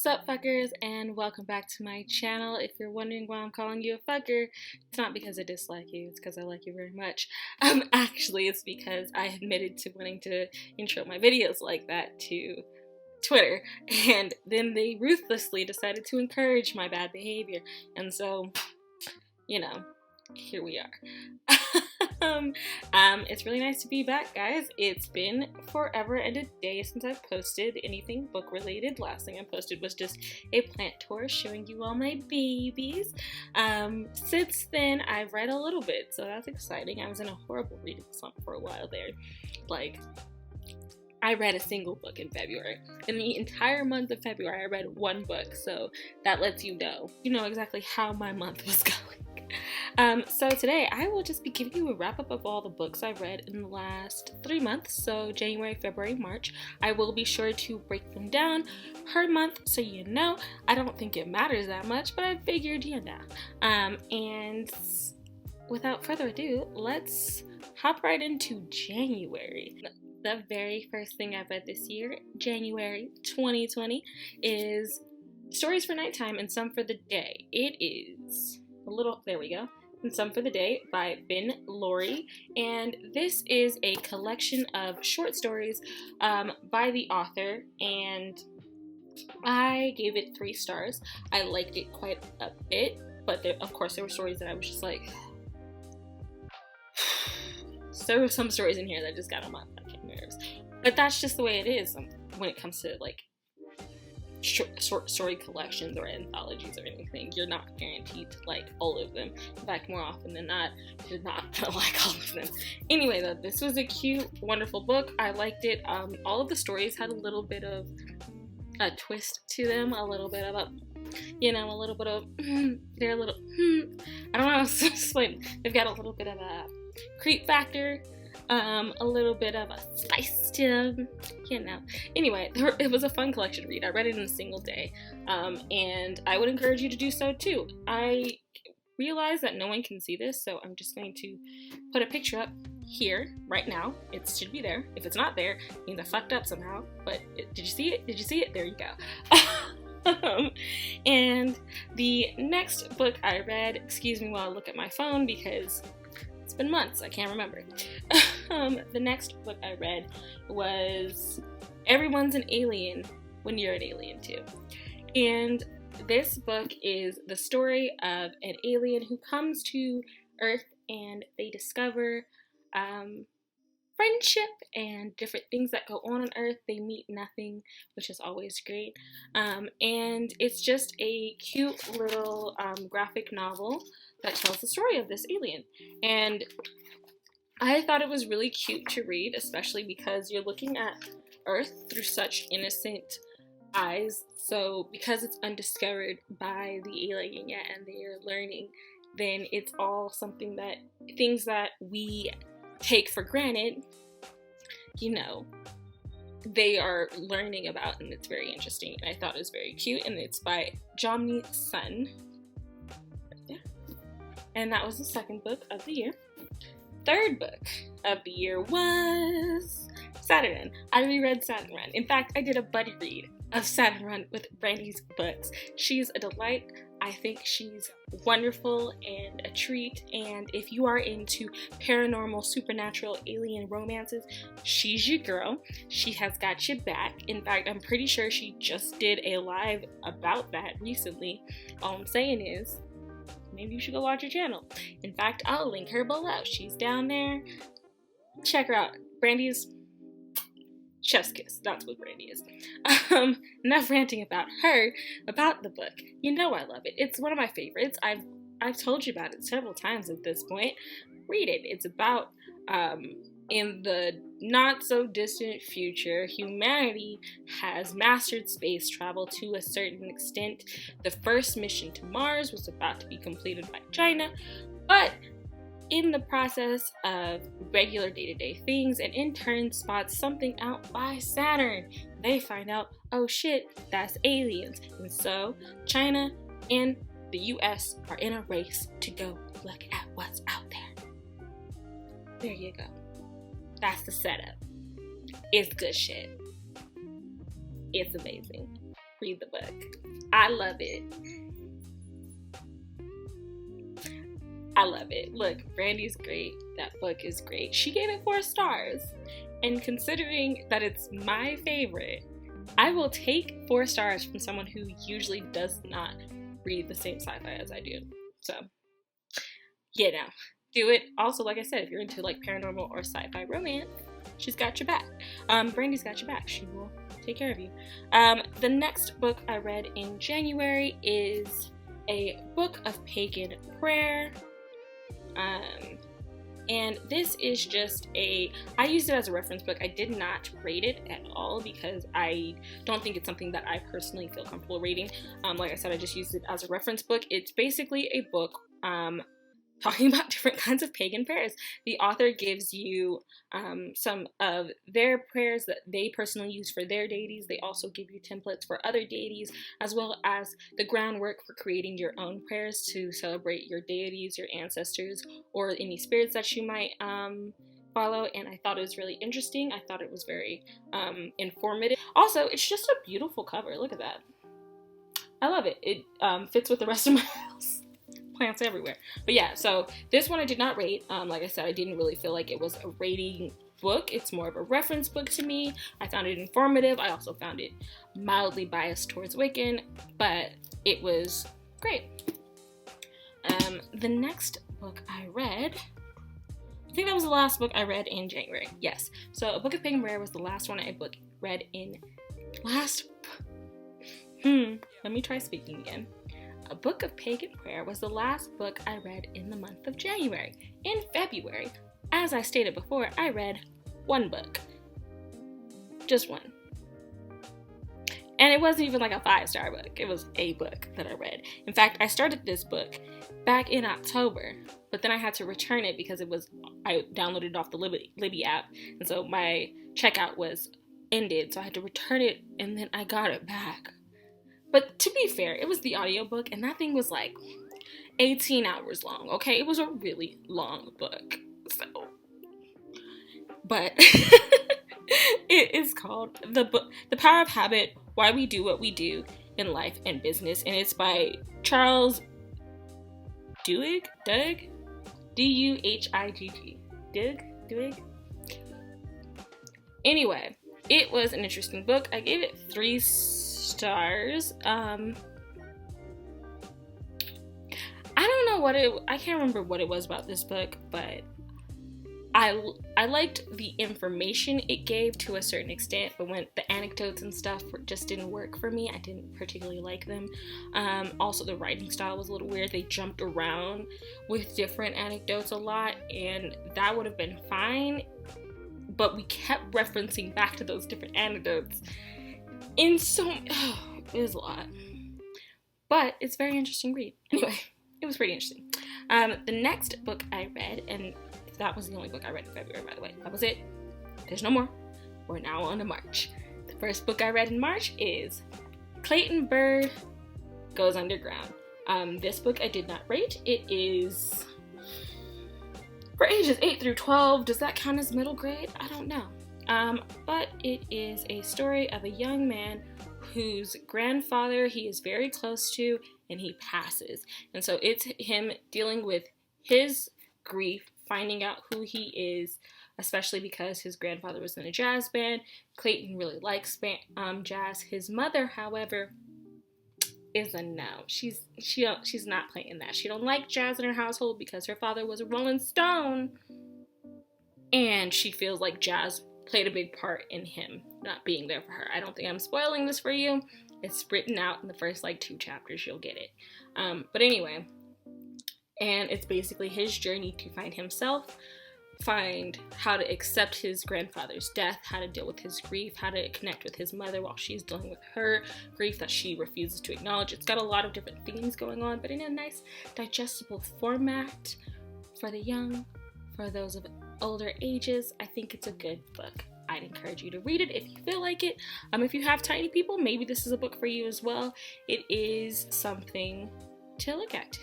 Sup fuckers, and welcome back to my channel. If you're wondering why I'm calling you a fucker, it's not because I dislike you, it's because I like you very much. Actually, it's because I admitted to wanting to intro my videos like that to Twitter, and then they ruthlessly decided to encourage my bad behavior, and so, you know, here we are. It's really nice to be back, guys. It's been forever and a day since I've posted anything book related. Last thing I posted was just a plant tour showing you all my babies. Since then, I've read a little bit, so that's exciting. I was in a horrible reading slump for a while there. Like, I read a single book in February. In the entire month of February, I read one book, so that lets you know exactly how my month was going. So today I will just be giving you a wrap up of all the books I've read in the last 3 months, so January, February, March. I will be sure to break them down per month so you know. I don't think it matters that much, but I figured you know. And without further ado, let's hop right into January. The very first thing I've read this year, January 2020, is Stories for Nighttime and Some for the Day. It is there we go. And Some for the Day by Ben Laurie, and this is a collection of short stories by the author, and I gave it 3 stars. I liked it quite a bit, but of course there were stories that I was just like, there were some stories in here that just got on my fucking nerves, but that's just the way it is when it comes to like short story collections or anthologies or anything. You're not guaranteed to like all of them. In fact, more often than not, you're not gonna like all of them. Anyway, though, this was a cute, wonderful book. I liked it. All of the stories had a little bit of a twist to them, a little bit of a, a little bit of, they're a little, I don't know how to explain. They've got a little bit of a creep factor, a little bit of a spice to them, Anyway, it was a fun collection to read. I read it in a single day, and I would encourage you to do so too. I realize that no one can see this, so I'm just going to put a picture up here right now. It should be there. If it's not there, it means I fucked up somehow, but did you see it? Did you see it? There you go. And the next book I read, excuse me while I look at my phone because it's been months, I can't remember. The next book I read was Everyone's an Alien When You're an Alien Too. And this book is the story of an alien who comes to Earth, and they discover friendship and different things that go on Earth. They meet nothing, which is always great. And it's just a cute little graphic novel that tells the story of this alien. And I thought it was really cute to read, especially because you're looking at Earth through such innocent eyes. So because it's undiscovered by the alien yet and they're learning, then it's all things that we take for granted, they are learning about, and it's very interesting. And I thought it was very cute, and it's by Jomni Sun. Yeah. And that was the second book of the year. Third book of the year was Saturn. I reread Saturn. In fact, I did a buddy read of Saturn with Bradys Books. She's a delight. I think she's wonderful and a treat, and if you are into paranormal, supernatural, alien romances, she's your girl. She has got your back. In fact, I'm pretty sure she just did a live about that recently. All I'm saying is, maybe you should go watch her channel. In fact, I'll link her below. She's down there. Check her out. Brandy's chef's kiss. That's what Brandy is. Enough ranting about her, about the book. You know I love it. It's one of my favorites. I've told you about it several times at this point. Read it. It's about in the not so distant future, humanity has mastered space travel to a certain extent. The first mission to Mars was about to be completed by China, but in the process of regular day-to-day things, an intern spots something out by Saturn. They find out, oh shit, that's aliens. And so China and the US are in a race to go look at what's out there. There you go. That's the setup. It's good shit. It's amazing. read the book. I love it. I love it. Look, Brandy's great. That book is great. She gave it 4 stars. And considering that it's my favorite, I will take 4 stars from someone who usually does not read the same sci-fi as I do. So, yeah, now, do it. Also, like I said, if you're into like paranormal or sci-fi romance, she's got your back. Brandy's got your back. She will take care of you. The next book I read in January is a book of pagan prayer. And this is just I used it as a reference book. I did not rate it at all because I don't think it's something that I personally feel comfortable reading. Like I said, I just used it as a reference book. It's basically a book talking about different kinds of pagan prayers. The author gives you some of their prayers that they personally use for their deities. They also give you templates for other deities, as well as the groundwork for creating your own prayers to celebrate your deities, your ancestors, or any spirits that you might follow. And I thought it was really interesting. I thought it was very informative. Also, it's just a beautiful cover. Look at that. I love it. It fits with the rest of my house. Plants everywhere. But yeah, so this one I did not rate. Like I said, I didn't really feel like it was a rating book. It's more of a reference book to me. I found it informative. I also found it mildly biased towards Wiccan, but it was great. The next book I read, I think that was the last book I read in January. Yes. So A Book of Pagan Prayer was the last one I read in let me try speaking again. A Book of Pagan Prayer was the last book I read in the month of January. In February, as I stated before, I read 1 book. Just 1. And it wasn't even like a 5-star book. It was a book that I read. In fact, I started this book back in October, but then I had to return it because I downloaded it off the Libby app, and so my checkout was ended, so I had to return it, and then I got it back. But to be fair, it was the audiobook, and that thing was like 18 hours long, okay? It was a really long book, so. But it is called The Power of Habit, Why We Do What We Do in Life and Business, and it's by Charles Duhigg? D-U-H-I-G-G. Duhigg? Anyway, it was an interesting book. I gave it 3 stars. I don't know I can't remember what it was about this book, but I liked the information it gave to a certain extent, but when the anecdotes and stuff just didn't work for me, I didn't particularly like them. Also, the writing style was a little weird. They jumped around with different anecdotes a lot, and that would have been fine, but we kept referencing back to those different anecdotes. It was a lot. But it's a very interesting read. Anyway, it was pretty interesting. The next book I read, and that was the only book I read in February, by the way. That was it. There's no more. We're now on to March. The first book I read in March is Clayton Bird Goes Underground. This book I did not rate. It is for ages 8 through 12. Does that count as middle grade? I don't know. But it is a story of a young man whose grandfather he is very close to, and he passes. And so it's him dealing with his grief, finding out who he is, especially because his grandfather was in a jazz band. Clayton really likes jazz. His mother, however, is a no. She's not playing that. She don't like jazz in her household because her father was a Rolling Stone, and she feels like jazz played a big part in him not being there for her. I don't think I'm spoiling this for you. It's written out in the first 2 chapters. You'll get it. But anyway, and it's basically his journey to find himself, find how to accept his grandfather's death, how to deal with his grief, how to connect with his mother while she's dealing with her grief that she refuses to acknowledge. It's got a lot of different things going on, but in a nice digestible format for the young, for those of older ages. I think it's a good book. I'd encourage you to read it if you feel like it. If you have tiny people, maybe this is a book for you as well. It is something to look at.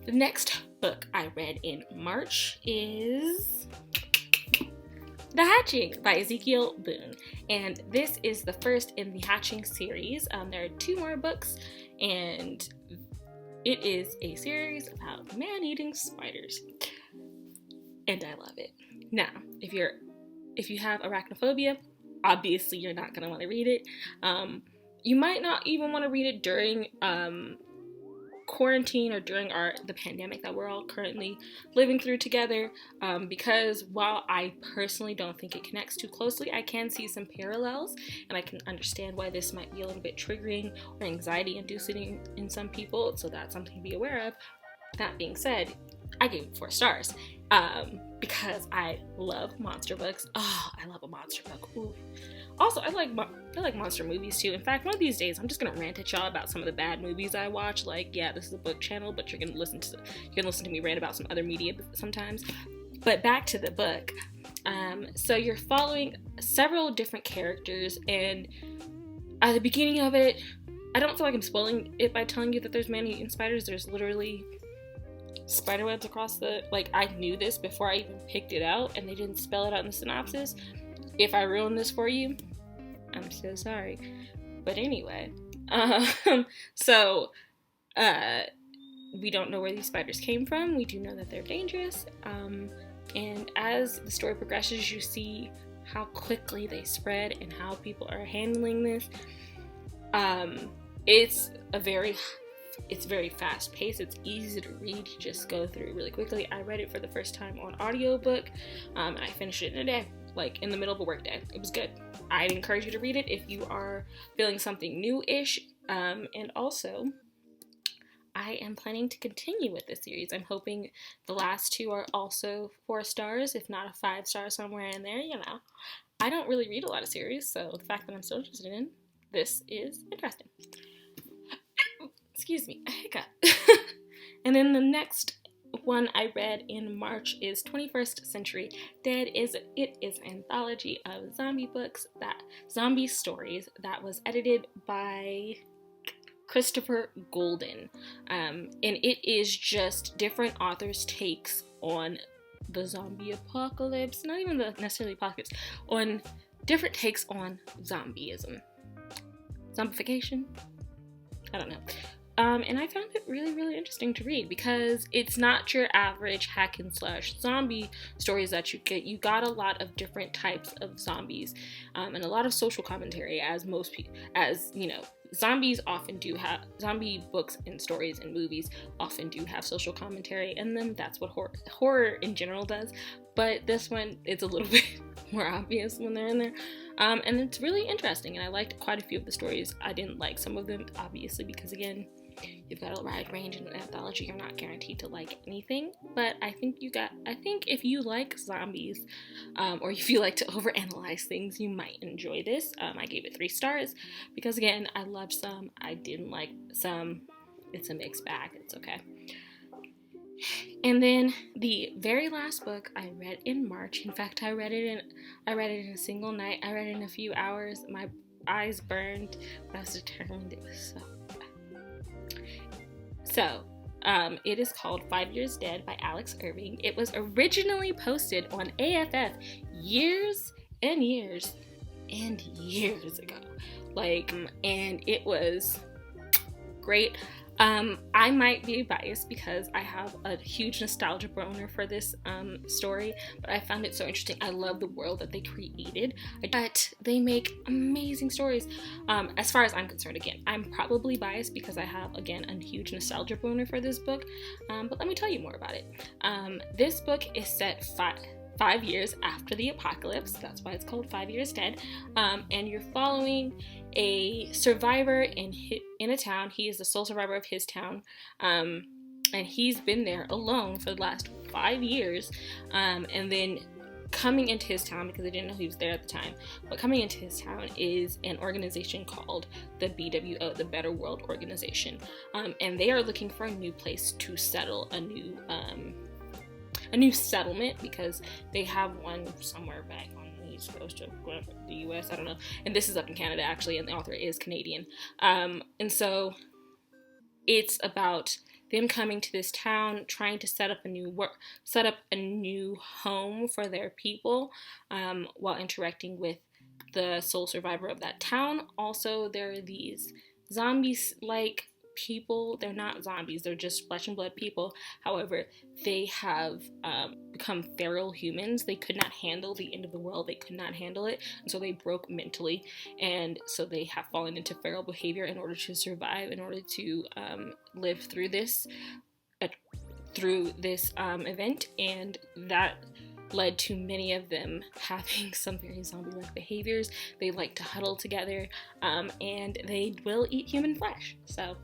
The next book I read in March is The Hatching by Ezekiel Boone, and this is the first in the Hatching series. There are 2 more books, and it is a series about man-eating spiders, and I love it. Now, if you have arachnophobia, obviously you're not going to want to read it. You might not even want to read it during quarantine or during the pandemic that we're all currently living through together, because while I personally don't think it connects too closely, I can see some parallels, and I can understand why this might be a little bit triggering or anxiety inducing in some people, so that's something to be aware of. That being said, I gave it 4 stars because I love monster books. Oh, I love a monster book. Ooh. Also, I like monster movies too. In fact, one of these days, I'm just gonna rant at y'all about some of the bad movies I watch. Like, yeah, this is a book channel, but you're gonna listen to me rant about some other media sometimes. But back to the book. So you're following several different characters, and at the beginning of it, I don't feel like I'm spoiling it by telling you that there's man-eating spiders. There's literally spiderwebs across I knew this before I even picked it out, and they didn't spell it out in the synopsis. If I ruined this for you, I'm so sorry. But anyway, we don't know where these spiders came from. We do know that they're dangerous. And as the story progresses, you see how quickly they spread and how people are handling this. It's very fast paced. It's easy to read. You just go through really quickly. I read it for the first time on audiobook, and I finished it in a day, in the middle of a work day. It was good. I'd encourage you to read it if you are feeling something new-ish. And also, I am planning to continue with this series. I'm hoping the last 2 are also 4 stars, if not a 5-star somewhere in there, I don't really read a lot of series, so the fact that I'm still interested in this is interesting. Excuse me, a hiccup. And then the next one I read in March is 21st Century Dead. It is an anthology of zombie stories that was edited by Christopher Golden. And it is just different authors' takes on the zombie apocalypse, not even necessarily apocalypse, on different takes on zombieism. Zombification? I don't know. And I found it really, really interesting to read because it's not your average hack and slash zombie stories that you get. You got a lot of different types of zombies, and a lot of social commentary, zombies often do have, zombie books and stories and movies often do have social commentary in them. That's what horror in general does. But this one, it's a little bit more obvious when they're in there. And it's really interesting, and I liked quite a few of the stories. I didn't like some of them, obviously, because again, you've got a wide range in an anthology. You're not guaranteed to like anything, but I think if you like zombies, or if you like to overanalyze things, you might enjoy this. I gave it 3 stars because again, I loved some, I didn't like some. It's a mixed bag. It's okay. And then the very last book I read in March. In fact, I read it in a single night. I read it in a few hours. My eyes burned, but I was determined. It was so bad. So, it is called 5 Years Dead by Alex Irving. It was originally posted on AFF years and years and years ago. And it was great. I might be biased because I have a huge nostalgia boner for this story, but I found it so interesting. I love the world that they created, but they make amazing stories. As far as I'm concerned, again, I'm probably biased because I have, again, a huge nostalgia boner for this book, but let me tell you more about it. This book is set 5 years after the apocalypse. That's why it's called 5 Years Dead. And you're following a survivor in a town. He is the sole survivor of his town. And he's been there alone for the last 5 years. And then coming into his town, because they didn't know he was there at the time, but coming into his town is an organization called the BWO, the Better World Organization. And they are looking for a new place to settle, a new settlement, because they have one somewhere back on the east coast of the US, I don't know, and this is up in Canada actually, and the author is Canadian. And so it's about them coming to this town, trying to set up a new home for their people, while interacting with the sole survivor of that town. Also, there are these zombies-like people. They're not zombies, they're just flesh and blood people. However, they have become feral humans. They could not handle the end of the world. They could not handle it, and so they broke mentally, and so they have fallen into feral behavior in order to survive, in order to live through this event, and that led to many of them having some very zombie-like behaviors. They like to huddle together, and they will eat human flesh. So,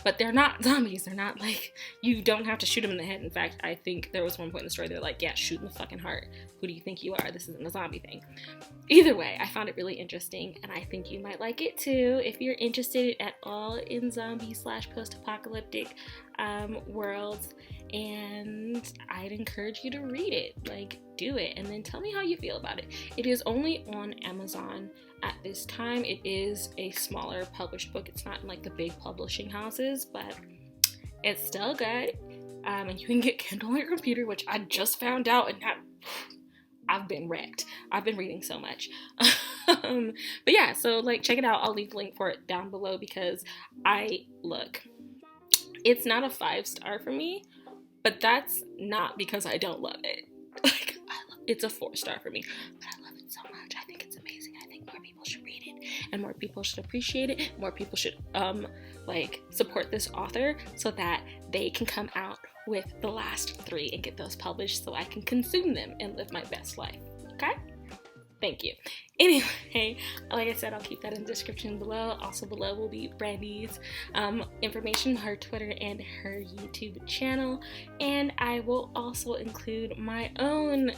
but they're not zombies. They're not like, you don't have to shoot them in the head. In fact, I think there was one point in the story they're like, yeah, shoot in the fucking heart. Who do you think you are? This isn't a zombie thing. Either way, I found it really interesting, and I think you might like it too if you're interested at all in zombie / post-apocalyptic worlds. And I'd encourage you to read it. Like, do it, and then tell me how you feel about it. It is only on Amazon at this time. It is a smaller published book. It's not in like the big publishing houses, but it's still good. And you can get Kindle on your computer, which I just found out, and I've been wrecked. I've been reading so much. But yeah, so like, check it out. I'll leave the link for it down below, because it's not a 5-star for me, but that's not because I don't love it. Like, it's a 4-star for me, but I love it so much. I think it's amazing. I think more people should read it, and more people should appreciate it. More people should support this author so that they can come out with the last 3 and get those published, so I can consume them and live my best life. Okay? Thank you. Anyway, like I said, I'll keep that in the description below. Also below will be Bradys' information, her Twitter and her YouTube channel. And I will also include my own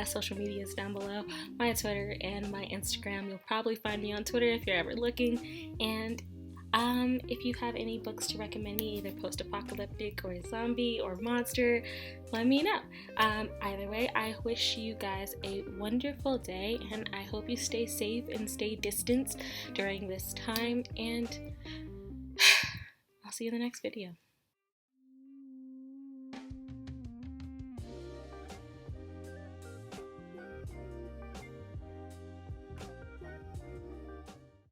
social medias down below, my Twitter and my Instagram. You'll probably find me on Twitter if you're ever looking. And if you have any books to recommend me, either post-apocalyptic or zombie or monster, let me know. Either way, I wish you guys a wonderful day, and I hope you stay safe and stay distanced during this time, and I'll see you in the next video.